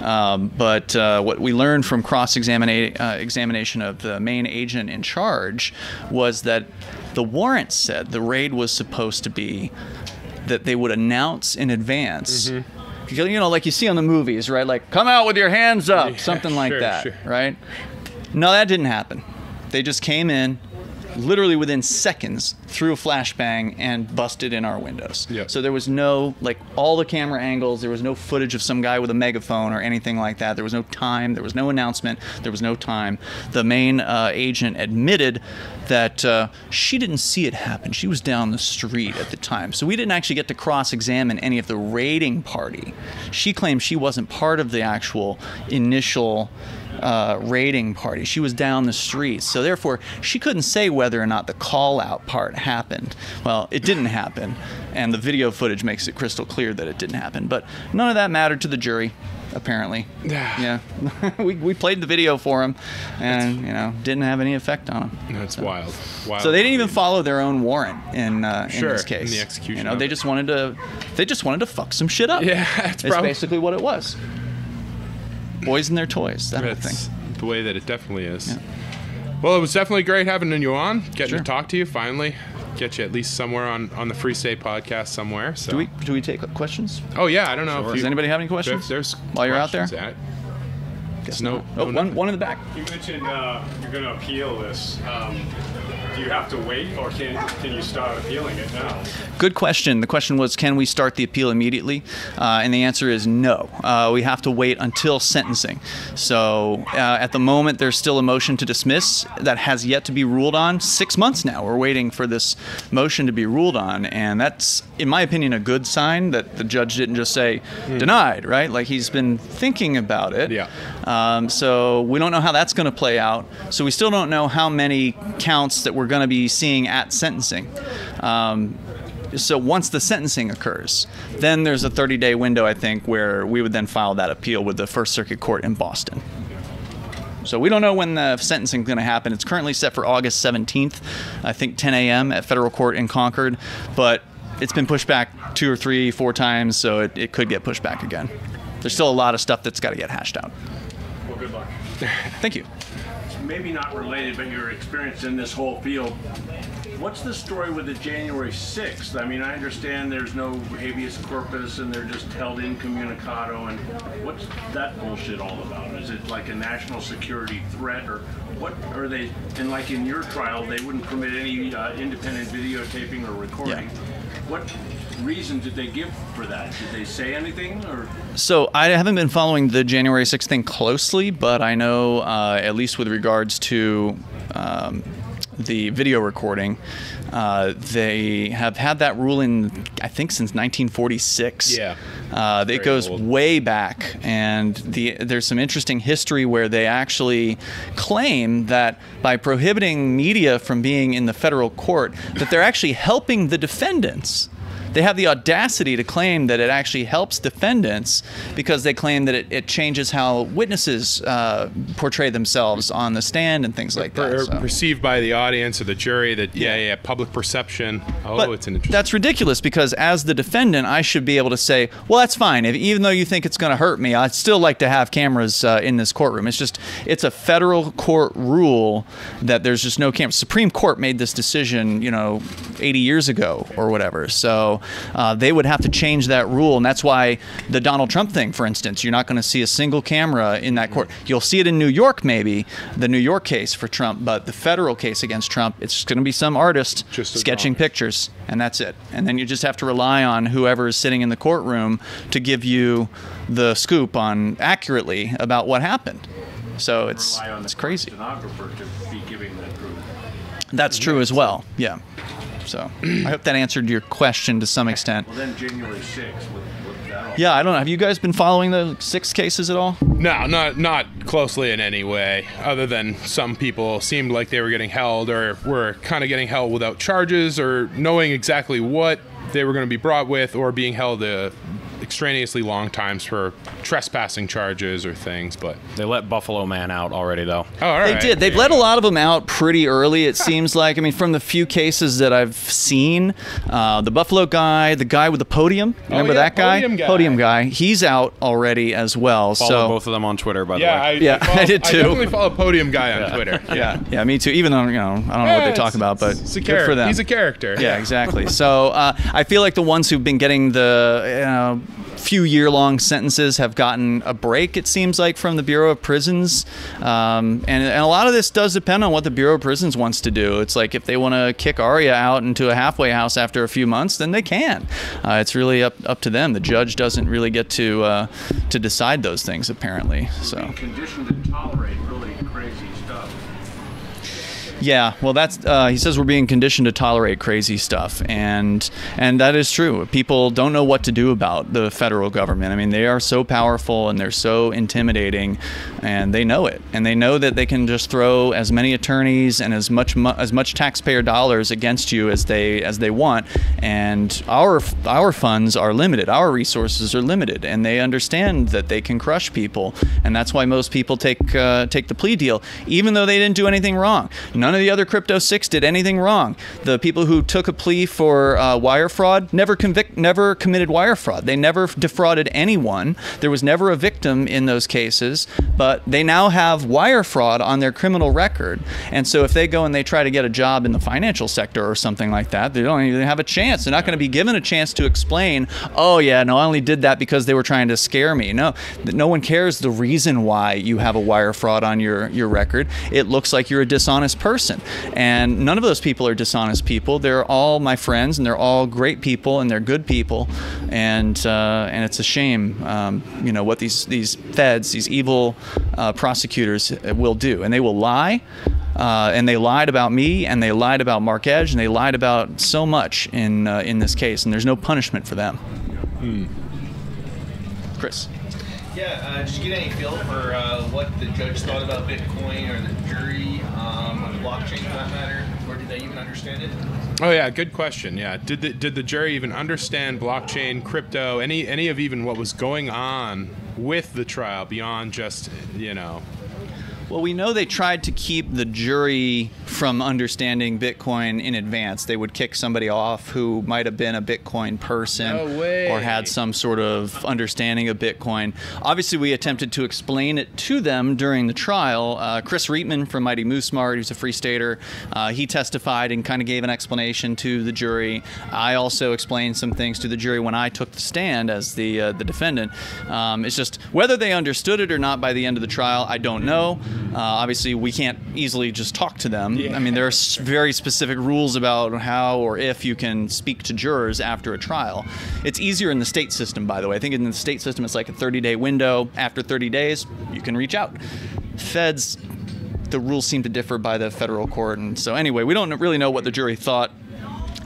But what we learned from cross-examination of the main agent in charge was that the warrant said the raid was supposed to be that they would announce in advance. Mm-hmm. Like you see on the movies, right? Like, come out with your hands up, something like that, right? No, that didn't happen. They just came in, literally within seconds, threw a flashbang and busted in our windows. Yep. So there was no, all the camera angles, there was no footage of some guy with a megaphone or anything like that. There was no time, there was no announcement, there was no time. The main agent admitted that she didn't see it happen. She was down the street at the time. So we didn't actually get to cross-examine any of the raiding party. She claimed she wasn't part of the actual initial raiding party. She was down the street. So therefore, she couldn't say whether or not the call-out part happened. Well, it didn't happen, and the video footage makes it crystal clear that it didn't happen. But none of that mattered to the jury, apparently. Yeah. we played the video for them, and didn't have any effect on them. That's wild. So they didn't even follow their own warrant in this case. In the execution. They just wanted to fuck some shit up. Yeah, it's basically what it was. Boys and their toys, that whole thing. The way that it definitely is. Yeah. Well, it was definitely great having you on, getting Sure. to talk to you finally. Get you at least somewhere on the Free State podcast somewhere. So. Do we take questions? Oh yeah, I don't know. Does anybody have any questions? There's while you're out there? Guess no. One in the back. You mentioned you're going to appeal this. Do you have to wait, or can you start appealing it now? Good question. The question was, can we start the appeal immediately? And the answer is no. We have to wait until sentencing. So at the moment, there's still a motion to dismiss that has yet to be ruled on. 6 months now, we're waiting for this motion to be ruled on, and that's, in my opinion, a good sign that the judge didn't just say denied, right? Like, he's been thinking about it. Yeah. So we don't know how that's going to play out. So we still don't know how many counts that we're going to be seeing at sentencing. So once the sentencing occurs, then there's a 30-day window, I think, where we would then file that appeal with the First Circuit Court in Boston. So we don't know when the sentencing is going to happen. It's currently set for August 17th, I think 10 a.m. at federal court in Concord, but it's been pushed back 2 or 3, 4 times, so it could get pushed back again. There's still a lot of stuff that's got to get hashed out. Well, good luck. Thank you. Maybe not related, but your experience in this whole field. What's the story with the January 6th? I mean, I understand there's no habeas corpus and they're just held incommunicado, and what's that bullshit all about? Is it like a national security threat, or what are they? And like in your trial, they wouldn't permit any independent videotaping or recording. Yeah. What reason did they give for that? Did they say anything, or? So I haven't been following the January 6th thing closely, but I know at least with regards to the video recording, they have had that rule in, I think, since 1946. Yeah. It goes way back, and there's some interesting history where they actually claim that by prohibiting media from being in the federal court, that they're actually helping the defendants. They have the audacity to claim that it actually helps defendants because they claim that it changes how witnesses portray themselves on the stand and things like that. So. Perceived by the audience or the jury that, public perception. Oh, but it's an interesting. That's ridiculous because as the defendant, I should be able to say, well, that's fine. Even though you think it's going to hurt me, I'd still like to have cameras in this courtroom. It's a federal court rule that there's just no cameras. Supreme Court made this decision, 80 years ago or whatever. So they would have to change that rule, and that's why the Donald Trump thing, for instance, you're not going to see a single camera in that court. You'll see it in New York, maybe, the New York case for Trump, but the federal case against Trump, it's just going to be some artist sketching pictures, and that's it. And then you just have to rely on whoever is sitting in the courtroom to give you the scoop on accurately about what happened. So it's crazy. Stenographer to be giving that proof. That's true as well, yeah. So I hope that answered your question to some extent. Well, then January 6th, with that all. Yeah, I don't know. Have you guys been following the 6 cases at all? No, not closely in any way, other than some people seemed like they were getting held or were kind of getting held without charges or knowing exactly what they were going to be brought with or being held extraneously long times for trespassing charges or things, but They let Buffalo Man out already, though. oh, all right. They did. They've let a lot of them out pretty early, it seems like. I mean, from the few cases that I've seen, the Buffalo guy, the guy with the podium, remember that guy? Podium guy. He's out already as well. Follow both of them on Twitter, by the Yeah, way. I did too. I definitely follow Podium Guy on Twitter. Yeah, me too. Even though, I don't know what they talk about, but it's a good for them. He's a character. Yeah, exactly. So I feel like the ones who've been getting the few year-long sentences have gotten a break, it seems like, from the Bureau of Prisons. And a lot of this does depend on what the Bureau of Prisons wants to do. It's like if they want to kick Aria out into a halfway house after a few months, then they can. It's really up to them. The judge doesn't really get to decide those things, apparently. So. Being conditioned to tolerate really crazy stuff. Yeah, well, that's he says we're being conditioned to tolerate crazy stuff, and that is true. People don't know what to do about the federal government. I mean, they are so powerful and they're so intimidating, and they know it, and they know that they can just throw as many attorneys and as much taxpayer dollars against you as they want, and our funds are limited, our resources are limited, and they understand that they can crush people, and that's why most people take the plea deal, even though they didn't do anything wrong. None of the other Crypto 6 did anything wrong. The people who took a plea for wire fraud never committed wire fraud. They never defrauded anyone. There was never a victim in those cases, but they now have wire fraud on their criminal record. And so if they go and they try to get a job in the financial sector or something like that, they don't even have a chance. They're not going to be given a chance to explain, oh yeah, no, I only did that because they were trying to scare me. No one cares the reason why you have a wire fraud on your record. It looks like you're a dishonest person. And none of those people are dishonest people. They're all my friends, and they're all great people, and they're good people. And it's a shame, what these feds, these evil prosecutors will do. And they will lie. And they lied about me, and they lied about Mark Edge, and they lied about so much in this case. And there's no punishment for them. Chris. Yeah, did you get any feel for what the judge thought about Bitcoin, or the jury on the blockchain for that matter, or did they even understand it? Oh yeah, good question. Yeah, did the jury even understand blockchain, crypto, any of even what was going on with the trial beyond just Well, we know they tried to keep the jury from understanding Bitcoin in advance. They would kick somebody off who might have been a Bitcoin person or had some sort of understanding of Bitcoin. Obviously, we attempted to explain it to them during the trial. Chris Freeman from Mighty Moose Mart, who's a Free Stater, he testified and kind of gave an explanation to the jury. I also explained some things to the jury when I took the stand as the defendant. It's just whether they understood it or not by the end of the trial, I don't know. Obviously, we can't easily just talk to them. I mean, there are very specific rules about how or if you can speak to jurors after a trial. It's easier in the state system, by the way. I think in the state system, it's like a 30-day window. After 30 days, you can reach out. Feds, the rules seem to differ by the federal court. And so anyway, we don't really know what the jury thought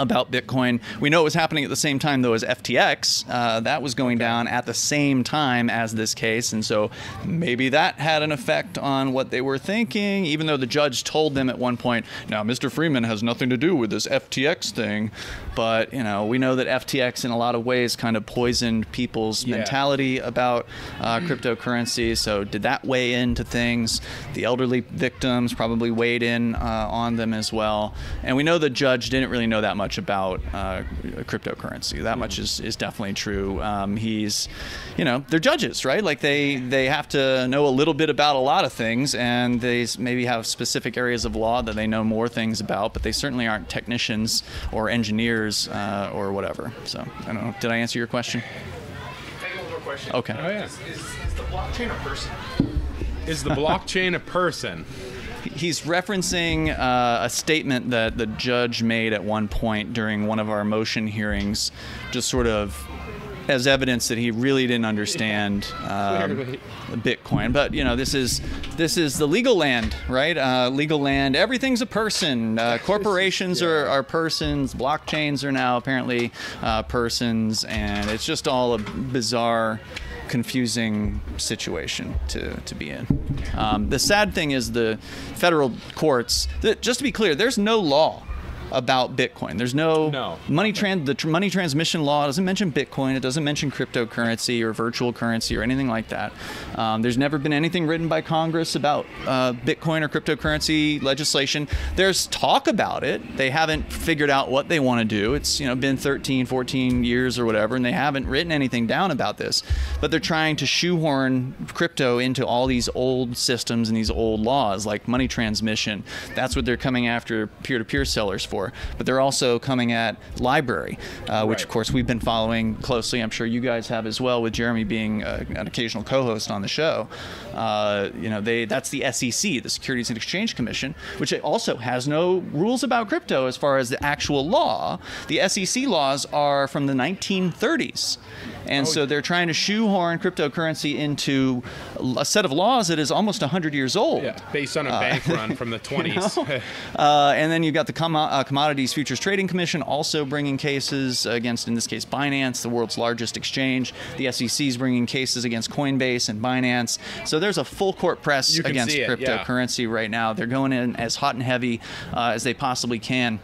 about Bitcoin. We know it was happening at the same time, though, as FTX. That was going down at the same time as this case, and so maybe that had an effect on what they were thinking, even though the judge told them at one point, now, Mr. Freeman has nothing to do with this FTX thing. But, we know that FTX in a lot of ways kind of poisoned people's mentality about cryptocurrency. So did that weigh into things? The elderly victims probably weighed in on them as well. And we know the judge didn't really know that much about cryptocurrency. That much is definitely true. He's, they're judges, right? Like they have to know a little bit about a lot of things, and they maybe have specific areas of law that they know more things about, but they certainly aren't technicians or engineers or whatever. So I don't know. Did I answer your question? Take a little more question. Okay. Oh, yeah. Is the blockchain a person? Is the blockchain a person? He's referencing a statement that the judge made at one point during one of our motion hearings, just sort of as evidence that he really didn't understand Bitcoin. But this is the legal land, right? Legal land. Everything's a person. Corporations are persons. Blockchains are now apparently persons, and it's just all a bizarre, confusing situation to be in. The sad thing is the federal courts, just to be clear, there's no law about Bitcoin. There's no. Money transmission law doesn't mention Bitcoin. It doesn't mention cryptocurrency or virtual currency or anything like that. There's never been anything written by Congress about Bitcoin or cryptocurrency legislation. There's talk about it. They haven't figured out what they want to do. It's been 13, 14 years or whatever, and they haven't written anything down about this. But they're trying to shoehorn crypto into all these old systems and these old laws, like money transmission. That's what they're coming after peer-to-peer sellers for. But they're also coming at library, which of course we've been following closely. I'm sure you guys have as well, with Jeremy being an occasional co-host on the show. That's the SEC, the Securities and Exchange Commission, which also has no rules about crypto as far as the actual law. The SEC laws are from the 1930s, And so they're trying to shoehorn cryptocurrency into a set of laws that is almost 100 years old. Yeah, based on a bank run from the 20s. And then you've got the Commodities Futures Trading Commission also bringing cases against, in this case, Binance, the world's largest exchange. The SEC is bringing cases against Coinbase and Binance. So there's a full court press against cryptocurrency right now. They're going in as hot and heavy as they possibly can.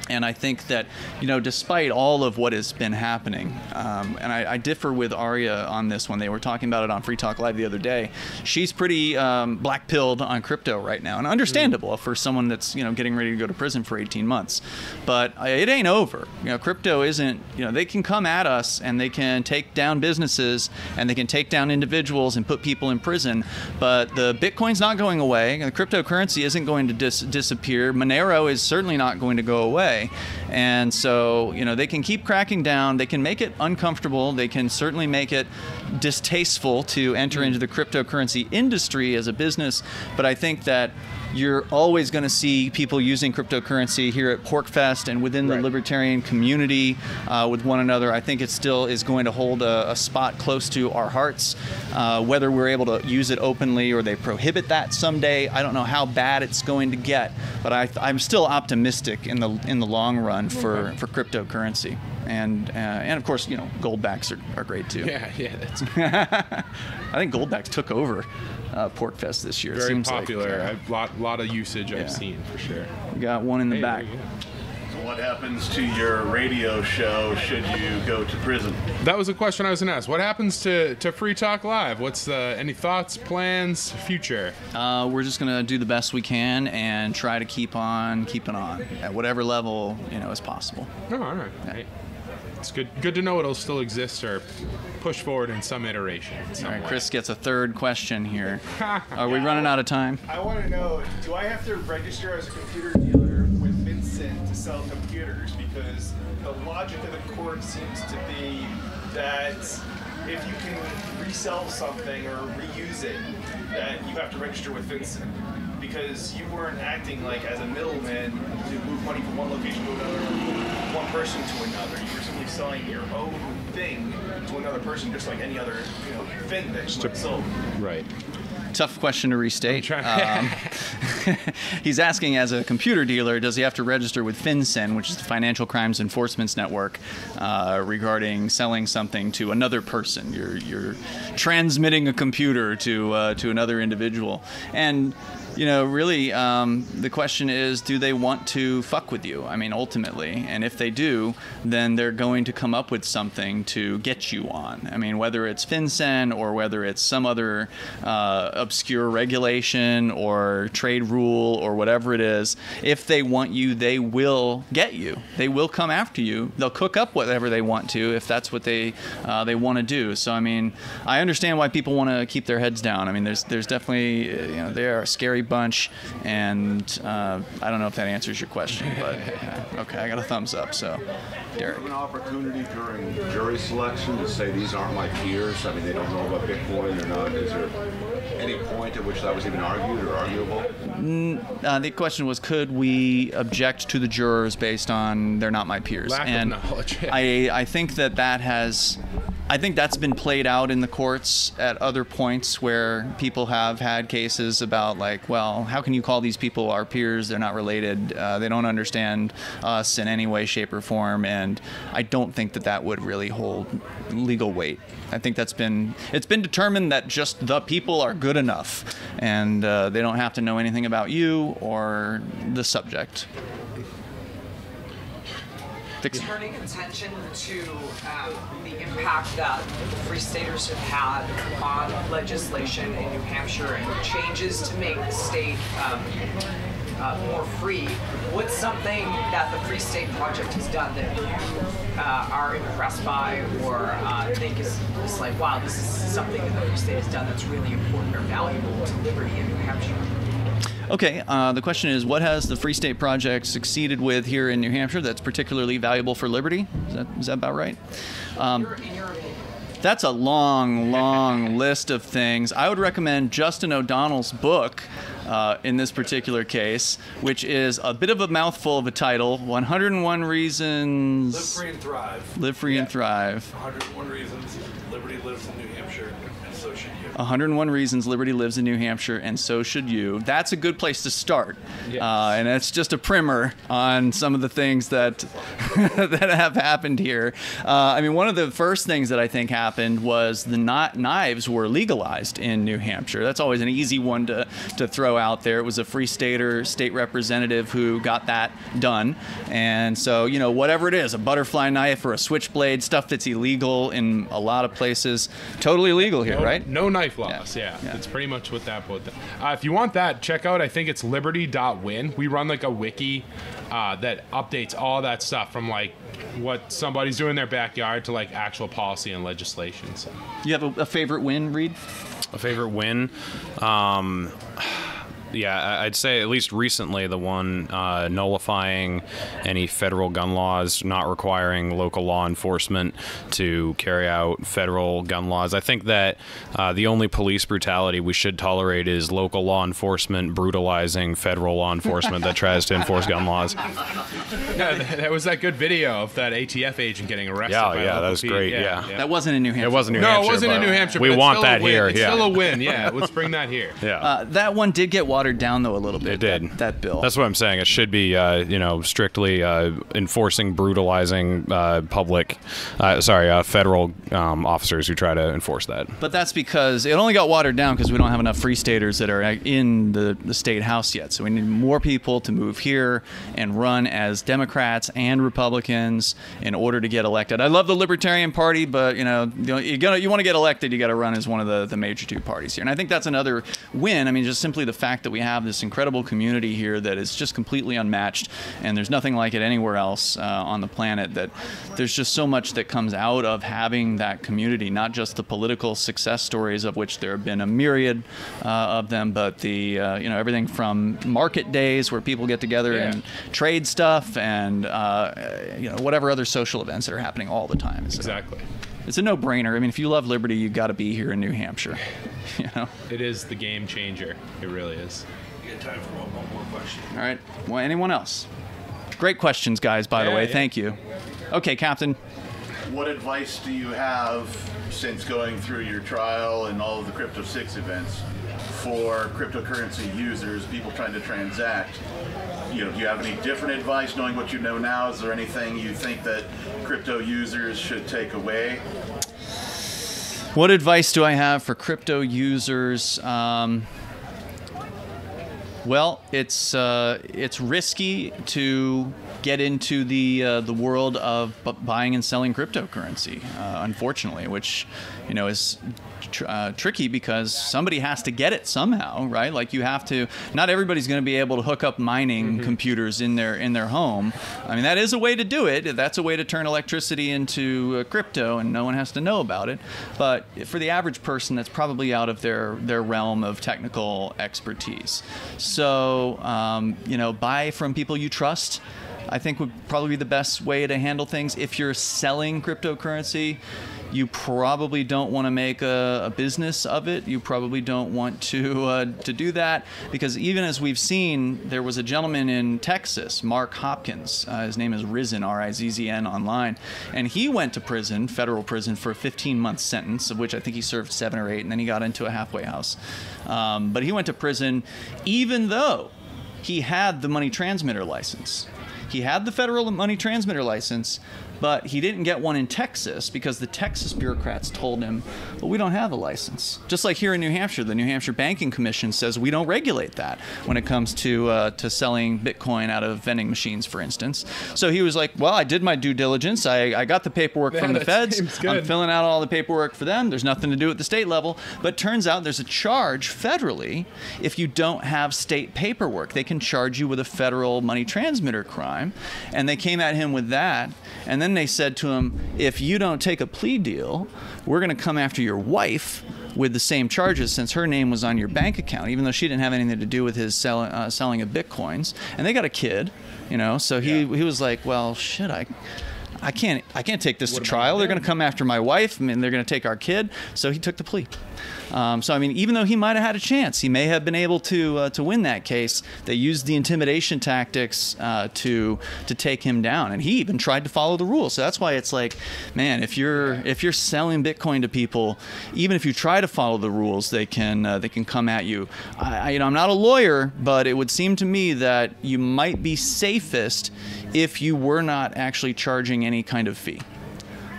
And I think that, despite all of what has been happening, and I differ with Aria on this one. They were talking about it on Free Talk Live the other day. She's pretty black-pilled on crypto right now, and understandable for someone that's, getting ready to go to prison for 18 months. But it ain't over. Crypto isn't, they can come at us and they can take down businesses and they can take down individuals and put people in prison. But the Bitcoin's not going away. The cryptocurrency isn't going to disappear. Monero is certainly not going to go away. And so, they can keep cracking down. They can make it uncomfortable. They can certainly make it distasteful to enter into the cryptocurrency industry as a business. But I think that you're always going to see people using cryptocurrency here at Porcfest and within the libertarian community with one another. I think it still is going to hold a spot close to our hearts. Whether we're able to use it openly or they prohibit that someday, I don't know how bad it's going to get. But I'm still optimistic in the long run for cryptocurrency. And of course, gold backs are great too. Yeah, that's I think gold backs took over Porcfest this year. Very it seems popular. Like, A lot of usage I've seen for sure. We got one in the back. So what happens to your radio show should you go to prison? That was a question I was going to ask. What happens to Free Talk Live? What's any thoughts, plans, future? We're just going to do the best we can and try to keep on keeping on at whatever level is possible. Oh, all right. Yeah. It's good to know it'll still exist or push forward in some iteration. All right, Chris gets a third question here. Are we running out of time? I want to know, do I have to register as a computer dealer with Vincent to sell computers? Because the logic of the court seems to be that if you can resell something or reuse it, that you have to register with Vincent. Because you weren't acting like as a middleman to move money from one location to another, one person to another. You were simply selling your own thing to another person, just like any other thing that you sold. Right. Tough question to restate. He's asking, as a computer dealer, does he have to register with FinCEN, which is the Financial Crimes Enforcement Network, regarding selling something to another person? You're transmitting a computer to another individual, and really, the question is, do they want to fuck with you? I mean, ultimately. And if they do, then they're going to come up with something to get you on. I mean, whether it's FinCEN or whether it's some other obscure regulation or trade rule or whatever it is, if they want you, they will get you. They will come after you. They'll cook up whatever they want to if that's what they want to do. So, I mean, I understand why people want to keep their heads down. I mean, there's definitely, they are a scary bunch, and I don't know if that answers your question, but okay, I got a thumbs up. So, Derek. Do you have an opportunity during jury selection to say these aren't my peers? I mean, they don't know about Bitcoin or not. Is there any point at which that was even argued or arguable? The question was, could we object to the jurors based on they're not my peers? Lack of knowledge. I think I think that's been played out in the courts at other points where people have had cases about, like, well, how can you call these people our peers? They're not related. They don't understand us in any way, shape, or form. And I don't think that would really hold legal weight. I think it's been determined that just the people are good enough, and they don't have to know anything about you or the subject. Turning attention to the impact that the Free Staters have had on legislation in New Hampshire and changes to make the state more free, what's something that the Free State Project has done that you are impressed by or think is like, wow, this is something that the Free State has done that's really important or valuable to liberty in New Hampshire? Okay, the question is, what has the Free State Project succeeded with here in New Hampshire that's particularly valuable for liberty? Is that about right? In your opinion. That's a long list of things. I would recommend Justin O'Donnell's book in this particular case, which is a bit of a mouthful of a title, 101 Reasons... Live Free and Thrive. Live Free and Thrive. 101 Reasons Liberty Lives in New Hampshire, and so should you. 101 Reasons Liberty Lives in New Hampshire, and so should you. That's a good place to start. Yes. And that's just a primer on some of the things that that have happened here. I mean, one of the first things that I think happened was the knives were legalized in New Hampshire. That's always an easy one to throw out there. It was a Free Stater state representative who got that done. And so, you know, whatever it is, a butterfly knife or a switchblade, stuff that's illegal in a lot of places, totally legal here, right? No knife laws, yeah. That's pretty much what that book does. If you want that, check out, I think it's liberty.win. We run like a wiki that updates all that stuff from like what somebody's doing in their backyard to like actual policy and legislation. So. You have a favorite win, Reed? A favorite win? Yeah, I'd say at least recently the one nullifying any federal gun laws, not requiring local law enforcement to carry out federal gun laws. I think that the only police brutality we should tolerate is local law enforcement brutalizing federal law enforcement that tries to enforce gun laws. Yeah, that was that good video of that ATF agent getting arrested. Yeah, that was great. Yeah. That wasn't in New Hampshire. It wasn't New Hampshire. No, it wasn't in New Hampshire. We but want it's still that a win. here. It's Yeah. still a win. Yeah, let's bring that here. Yeah. That one did get watered down though a little bit. It did. That bill. That's what I'm saying. It should be, strictly enforcing, brutalizing federal officers who try to enforce that. But that's because it only got watered down because we don't have enough Free Staters that are in the state house yet. So we need more people to move here and run as Democrats and Republicans in order to get elected. I love the Libertarian Party, but you want to get elected, you got to run as one of the major two parties here. And I think that's another win. I mean, just simply the fact that we have this incredible community here that is just completely unmatched, and there's nothing like it anywhere else on the planet. That there's just so much that comes out of having that community, not just the political success stories, of which there have been a myriad of them, but the everything from market days where people get together and trade stuff, and whatever other social events that are happening all the time. So Exactly. it's a no-brainer. I mean, if you love liberty, you've got to be here in New Hampshire. It is the game changer. It really is. You got time for one more question. All right. Well, anyone else? Great questions, guys, by the way. Yeah. Thank you. Okay, Captain. What advice do you have, since going through your trial and all of the Crypto 6 events, for cryptocurrency users, people trying to transact? Do you have any different advice, knowing what you know now? Is there anything you think that crypto users should take away? What advice do I have for crypto users? Well, it's risky to get into the world of buying and selling cryptocurrency, unfortunately, which is tricky because somebody has to get it somehow, right? Like you have to. Not everybody's going to be able to hook up mining computers in their home. I mean, that is a way to do it. That's a way to turn electricity into crypto, and no one has to know about it. But for the average person, that's probably out of their realm of technical expertise. So, buy from people you trust, I think would probably be the best way to handle things. If you're selling cryptocurrency, you probably don't want to make a business of it. You probably don't want to do that, because even as we've seen, there was a gentleman in Texas, Mark Hopkins. His name is Rizzen, R-I-Z-Z-N online, and he went to prison, federal prison, for a 15-month sentence, of which I think he served 7 or 8, and then he got into a halfway house. But he went to prison even though he had the money transmitter license. He had the federal money transmitter license, but he didn't get one in Texas because the Texas bureaucrats told him, well, we don't have a license. Just like here in New Hampshire, the New Hampshire Banking Commission says we don't regulate that when it comes to selling Bitcoin out of vending machines, for instance. So he was like, well, I did my due diligence. I got the paperwork from the feds. I'm filling out all the paperwork for them. There's nothing to do at the state level. But turns out there's a charge federally if you don't have state paperwork. They can charge you with a federal money transmitter crime. And they came at him with that. And then they said to him, if you don't take a plea deal, we're going to come after your wife with the same charges, since her name was on your bank account, even though she didn't have anything to do with his selling of Bitcoins. And they got a kid, so he was like, well, shit, I can't take this to trial. They're going to come after my wife. I mean, they're going to take our kid. So he took the plea. So I mean, even though he might have had a chance, he may have been able to win that case. They used the intimidation tactics to take him down, and he even tried to follow the rules. So that's why it's like, man, if you're selling Bitcoin to people, even if you try to follow the rules, they can come at you. I'm not a lawyer, but it would seem to me that you might be safest if you were not actually charging any kind of fee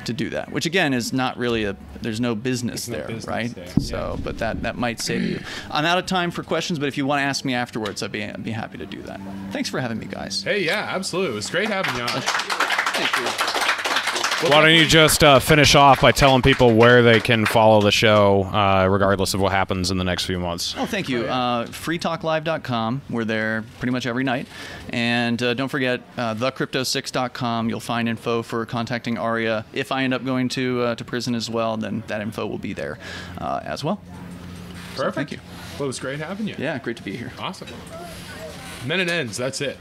to do that, which again is not really there's no business there, right? So, but that might save you. I'm out of time for questions, but if you want to ask me afterwards, I'd be happy to do that. Thanks for having me, guys. Hey, yeah, absolutely. It was great having you on. Thank you. Why don't you just finish off by telling people where they can follow the show, regardless of what happens in the next few months? Oh, thank you. freetalklive.com. We're there pretty much every night. And don't forget thecrypto6.com. You'll find info for contacting Aria. If I end up going to prison as well, then that info will be there as well. Perfect. So, thank you. Well, it was great having you. Yeah, great to be here. Awesome. Minute ends. That's it.